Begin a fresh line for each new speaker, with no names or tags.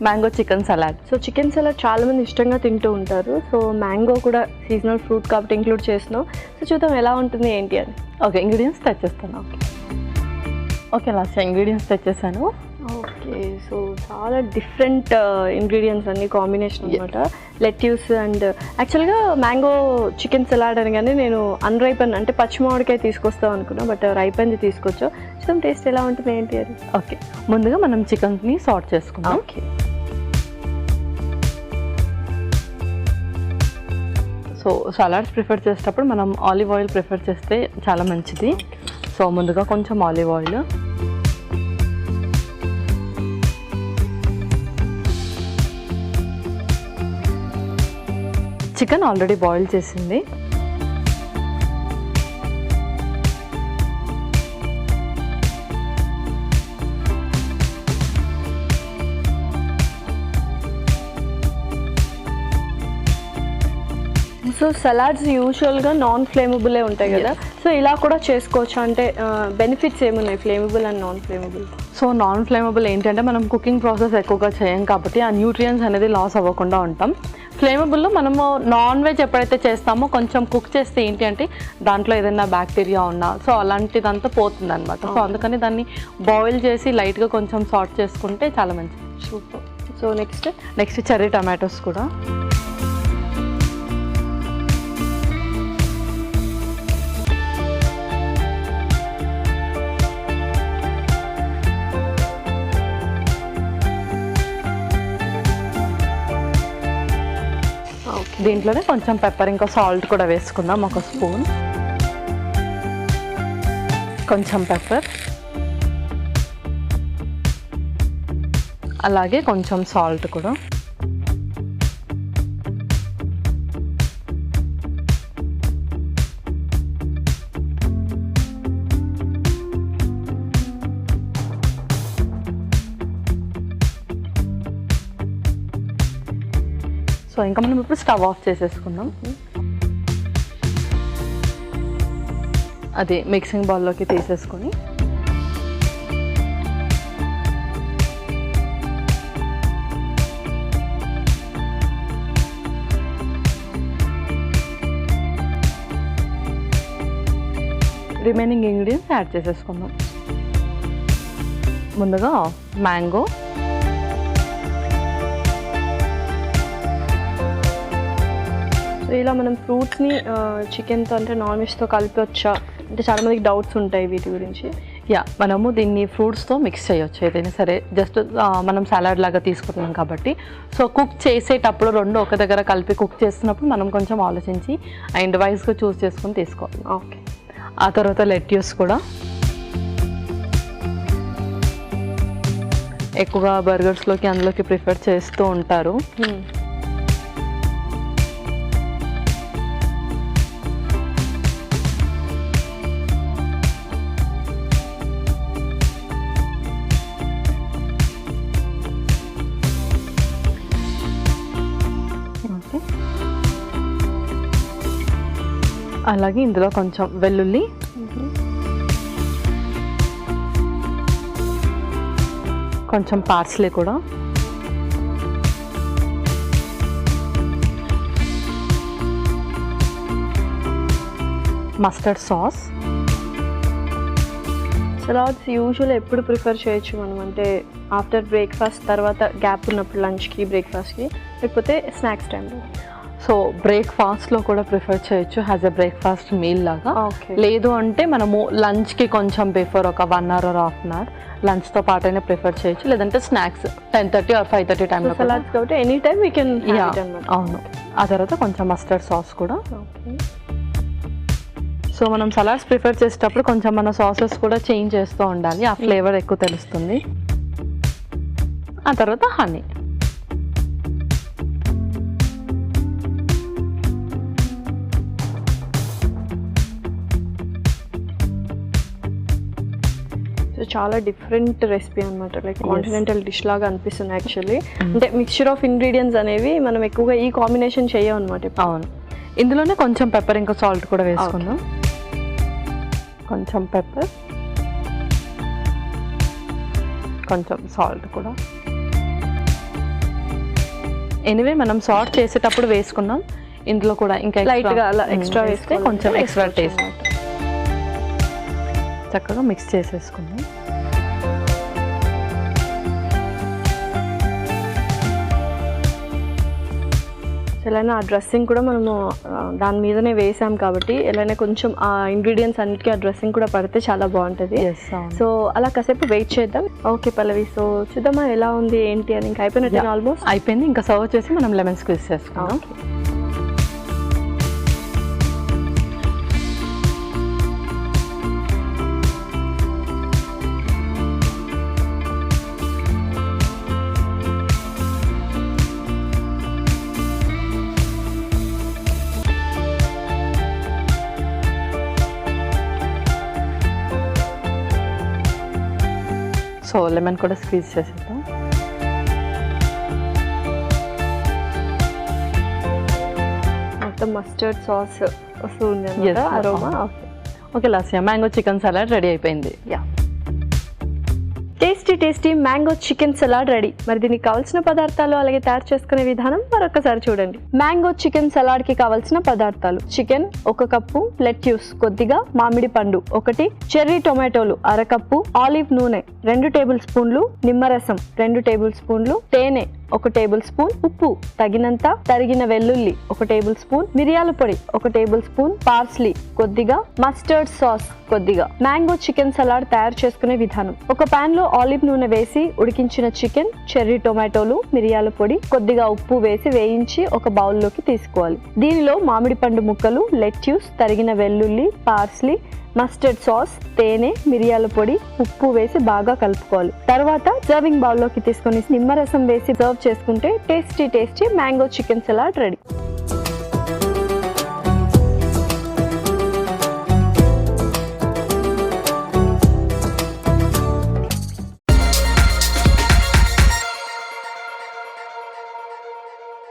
Mango chicken salad.
So chicken salad చాలామంది ఇష్టంగా తింటూ ఉంటారు. సో మ్యాంగో కూడా సీజనల్ ఫ్రూట్ కాబట్టి ఇంక్లూడ్ చేస్తున్నాం. సో చూద్దాం ఎలా ఉంటుంది ఏంటి అని.
ఓకే, ఇంగ్రీడియంట్స్ తెచ్చేస్తాను. ఓకే లాస్ట్ ఇంగ్రీడియంట్స్ తెచ్చేసాను.
ఓకే, సో చాలా డిఫరెంట్ ఇంగ్రీడియంట్స్ అన్ని కాంబినేషన్ అనమాట. లెట్యూస్ అండ్ యాక్చువల్గా మ్యాంగో చికెన్ సలాడ్ అనగానే నేను అన్రైపన్ అంటే పచ్చి మామిడికాయ తీసుకొస్తాం అనుకున్నా, బట్ రైపన్ది తీసుకొచ్చా. సో టేస్ట్ ఎలా ఉంటుంది ఏంటి అని.
ఓకే, ముందుగా మనం చికెన్ని సార్ట్ చేసుకుందాం.
ఓకే,
సో సలాడ్స్ ప్రిఫర్ చేసేటప్పుడు మనం ఆలివ్ ఆయిల్ ప్రిఫర్ చేస్తే చాలా మంచిది. సో ముందుగా కొంచెం olive oil, chicken already boil చేసింది,
సో సలాడ్స్ యూజువల్గా నాన్ ఫ్లేమబులే ఉంటాయి కదా, సో ఇలా కూడా చేసుకోవచ్చు అంటే బెనిఫిట్స్ ఏమున్నాయి flammable and non flammable?
So non flammable ఏంటంటే మనం కుకింగ్ ప్రాసెస్ ఎక్కువగా చేయం కాబట్టి ఆ న్యూట్రియన్స్ అనేది లాస్ అవ్వకుండా ఉంటాం. ఫ్లేమబుల్లో మనము నాన్ వెజ్ ఎప్పుడైతే చేస్తామో కొంచెం కుక్ చేస్తే ఏంటి అంటే దాంట్లో ఏదైనా బ్యాక్టీరియా ఉన్నా సో అలాంటిదంతా పోతుంది అనమాట. సో అందుకని దాన్ని బాయిల్ చేసి లైట్గా కొంచెం సార్ట్ చేసుకుంటే చాలా మంచిది.
Super. So
next cherry tomatoes కూడా. దీంట్లోనే కొంచెం పెప్పర్ ఇంకా సాల్ట్ కూడా వేసుకుందాం. ఒక స్పూన్ కొంచెం పెప్పర్, అలాగే కొంచెం సాల్ట్ కూడా. సో ఇంకా మనం ఇప్పుడు స్టవ్ ఆఫ్ చేసేసుకుందాం. అది మిక్సింగ్ బౌల్లోకి తీసేసుకొని రిమైనింగ్ ఇంగ్రీడియంట్స్ యాడ్ చేసేసుకుందాం. ముందుగా మ్యాంగో,
ఇలా మనం ఫ్రూట్స్ని చికెన్తో అంటే నాన్ వెజ్తో కలిపొచ్చా అంటే చాలామందికి డౌట్స్ ఉంటాయి వీటి గురించి.
మనము దీన్ని ఫ్రూట్స్తో మిక్స్ చేయొచ్చు ఏదైనా సరే, జస్ట్ మనం సలాడ్ లాగా తీసుకుంటున్నాం కాబట్టి. సో కుక్ చేసేటప్పుడు రెండు ఒక దగ్గర కలిపి కుక్ చేస్తున్నప్పుడు మనం కొంచెం ఆలోచించి అండ్ వైస్గా చూస్ చేసుకుని తీసుకోవాలి.
ఓకే,
ఆ తర్వాత లెట్యూస్ కూడా ఎక్కువగా బర్గర్స్లోకి అందులోకి ప్రిఫర్ చేస్తూ ఉంటారు. అలాగే ఇందులో కొంచెం వెల్లుల్లి, కొంచెం పార్స్లీ కూడా, మస్టర్డ్ సాస్.
సలాడ్స్ యూజువల్ ఎప్పుడు ప్రిఫర్ చేయొచ్చు మనం అంటే ఆఫ్టర్ బ్రేక్ఫాస్ట్ తర్వాత గ్యాప్ ఉన్నప్పుడు లంచ్కి బ్రేక్ఫాస్ట్కి, లేకపోతే స్నాక్స్ టైంలో?
సో బ్రేక్ఫాస్ట్లో కూడా ప్రిఫర్ చేయొచ్చు యాజ్ ఎ బ్రేక్ఫాస్ట్ మీల్ లాగా. లేదు అంటే మనము లంచ్కి కొంచెం బిఫోర్ ఒక 1 hour or 1/2 hour లంచ్తో పాటైనా ప్రిఫర్ చేయొచ్చు, లేదంటే స్నాక్స్ 10:30 or 5:30 టైంలో.
సలాడ్స్ కాబట్టి ఎనీ టైమ్ వీ కెన్.
అవును. ఆ తర్వాత కొంచెం మస్టర్డ్ సాస్ కూడా. సో మనం సలాడ్స్ ప్రిఫర్ చేసేటప్పుడు కొంచెం మన సాసెస్ కూడా చేంజ్ చేస్తూ ఉండాలి, ఆ ఫ్లేవర్ ఎక్కువ తెలుస్తుంది. ఆ తర్వాత హనీ.
సో చాలా డిఫరెంట్ రెసిపీ అనమాట, లైక్ కాంటినెంటల్ డిష్ లాగా అనిపిస్తుంది యాక్చువల్లీ. అంటే మిక్స్చర్ ఆఫ్ ఇంగ్రీడియంట్స్ అనేవి మనం ఎక్కువగా ఈ కాంబినేషన్ చేయం అనమాట.
అవును. ఇందులోనే కొంచెం పెప్పర్ ఇంకా సాల్ట్ కూడా వేసుకుందాం. కొంచెం పెప్పర్, కొంచెం సాల్ట్ కూడా. ఎనివే మనం సార్ట్ చేసేటప్పుడు వేసుకున్నాం, ఇందులో కూడా ఇంకా
లైట్గా అలా ఎక్స్ట్రా
వేస్తే కొంచెం ఎక్స్ట్రా టేస్ట్ చక్కగా మిక్స్ చేసేసుకుందాం.
ఎలానే ఆ డ్రెస్సింగ్ కూడా మనము దాని మీదనే వేసాం కాబట్టి ఎలానే కొంచెం ఆ ఇంగ్రీడియంట్స్ అన్నిటికీ ఆ డ్రెస్సింగ్ కూడా పడితే చాలా బాగుంటుంది. సో అలా కాసేపు వెయిట్ చేద్దాం. ఓకే పల్లవి, సో చూద్దామా ఎలా ఉంది ఏంటి అని. ఇంకా అయిపోయినట్టు ఆల్మోస్ట్
అయిపోయింది. ఇంకా సర్వ్ చేసి మనం లెమన్ స్క్వీజ్ చేసుకుందాం. సో లెమన్ కూడా స్క్వీజ్ చేసేద్దాం.
మొత్తం మస్టర్డ్ సాస్ వస్తుంది aroma.
Okay Lasya, mango chicken salad ready అయిపోయింది.
Tasty tasty mango chicken salad ready. మరి దీనికి కావాల్సిన పదార్థాలు అలాగే తయారు చేసుకునే విధానం మరొకసారి చూడండి. మ్యాంగో చికెన్ సలాడ్ కి కావాల్సిన పదార్థాలు: చికెన్ 1 కప్పు, లెట్యూస్ కొద్దిగా, మామిడి పండు 1, చెర్రీ టొమాటోలు 1/2 కప్పు, ఆలివ్ నూనె 2 టేబుల్ స్పూన్లు, నిమ్మరసం 2 టేబుల్ స్పూన్లు, తేనె 1 టేబుల్ స్పూన్, ఉప్పు తగినంత, తరిగిన వెల్లుల్లి 1 టేబుల్ స్పూన్, మిరియాల పొడి 1 టేబుల్ స్పూన్, పార్స్లీ కొద్దిగా, మస్టర్డ్ సాస్ కొద్దిగా. మ్యాంగో చికెన్ సలాడ్ తయారు చేసుకునే విధానం: ఒక పాన్ లో ఆలివ్ నూనె వేసి ఉడికించిన చికెన్, చెర్రీ టొమాటోలు, మిరియాల పొడి, కొద్దిగా ఉప్పు వేసి వేయించి ఒక బౌల్లోకి తీసుకోవాలి. దీనిలో మామిడి పండు ముక్కలు, లెట్యూస్, తరిగిన వెల్లుల్లి, పార్స్లీ, మస్టర్డ్ సాస్, తేనె, మిరియాల పొడి, ఉప్పు వేసి బాగా కలుపుకోవాలి. తర్వాత సర్వింగ్ బౌల్లోకి తీసుకొని నిమ్మరసం వేసి సర్వ్ చేసుకుంటే tasty tasty mango chicken salad ready.